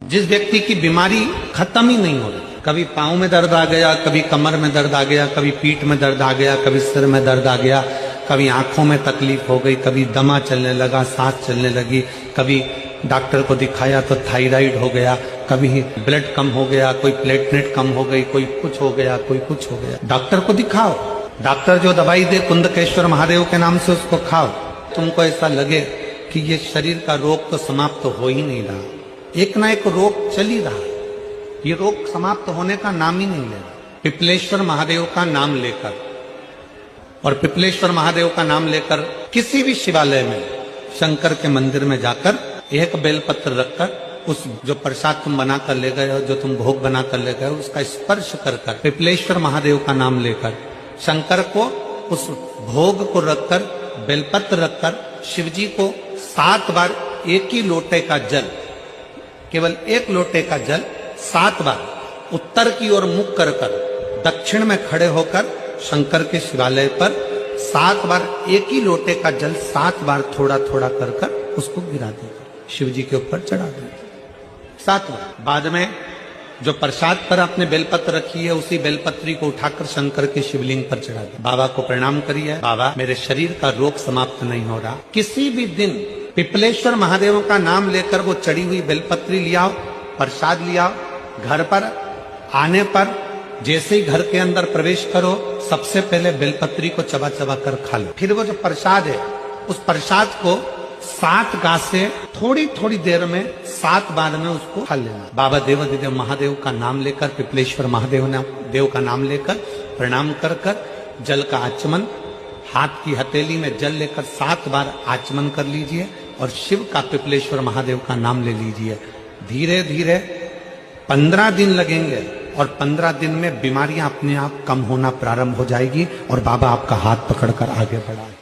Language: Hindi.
जिस व्यक्ति की बीमारी खत्म ही नहीं हो रही, कभी पाँव में दर्द आ गया, कभी कमर में दर्द आ गया, कभी पीठ में दर्द आ गया, कभी सिर में दर्द आ गया, कभी आंखों में तकलीफ हो गई, कभी दमा चलने लगा, सांस चलने लगी, कभी डॉक्टर को दिखाया तो थायराइड हो गया, कभी ब्लड कम हो गया, कोई प्लेटलेट कम हो गई, कोई कुछ हो गया, कोई कुछ हो गया। डॉक्टर को दिखाओ, डॉक्टर जो दवाई दे कुंदकेश्वर महादेव के नाम से उसको खाओ। तुमको ऐसा लगे कि ये शरीर का रोग तो समाप्त हो ही नहीं रहा, एक ना एक रोग चल ही रहा, ये रोग समाप्त होने का नाम ही नहीं ले रहा। पिपलेश्वर महादेव का नाम लेकर, और पिपलेश्वर महादेव का नाम लेकर किसी भी शिवालय में, शंकर के मंदिर में जाकर एक बेलपत्र रखकर उस जो प्रसाद तुम बना कर ले गए हो, जो तुम भोग बना कर ले गए हो, उसका स्पर्श कर कर पिपलेश्वर महादेव का नाम लेकर शंकर को उस भोग को रखकर, बेलपत्र रखकर शिवजी को 7 बार एक ही लोटे का जल, केवल एक लोटे का जल 7 बार उत्तर की ओर मुख कर कर दक्षिण में खड़े होकर शंकर के शिवालय पर 7 बार एक ही लोटे का जल 7 बार थोड़ा थोड़ा कर कर उसको गिरा देगा, शिव जी के ऊपर चढ़ा देगा 7 बार। बाद में जो प्रसाद पर आपने बेलपत्र रखी है, उसी बेलपत्री को उठाकर शंकर के शिवलिंग पर चढ़ा दे। बाबा को प्रणाम करिए, बाबा मेरे शरीर का रोग समाप्त नहीं हो रहा। किसी भी दिन पिपलेश्वर महादेव का नाम लेकर वो चढ़ी हुई बेलपत्री लियाओ, प्रसाद लियाओ, घर पर आने पर जैसे ही घर के अंदर प्रवेश करो, सबसे पहले बेलपत्री को चबा चबा कर खा लो। फिर वो जो प्रसाद है, उस प्रसाद को 7 गांठ से थोड़ी थोड़ी देर में 7 बार में उसको खा लेना। बाबा देवाधिदेव महादेव का नाम लेकर, पिपलेश्वर महादेव का नाम लेकर प्रणाम कर कर जल का आचमन, हाथ की हथेली में जल लेकर 7 बार आचमन कर लीजिए और शिव का, पिपलेश्वर महादेव का नाम ले लीजिए। धीरे धीरे 15 दिन लगेंगे और 15 दिन में बीमारियां अपने आप कम होना प्रारंभ हो जाएगी और बाबा आपका हाथ पकड़कर आगे बढ़ाएंगे।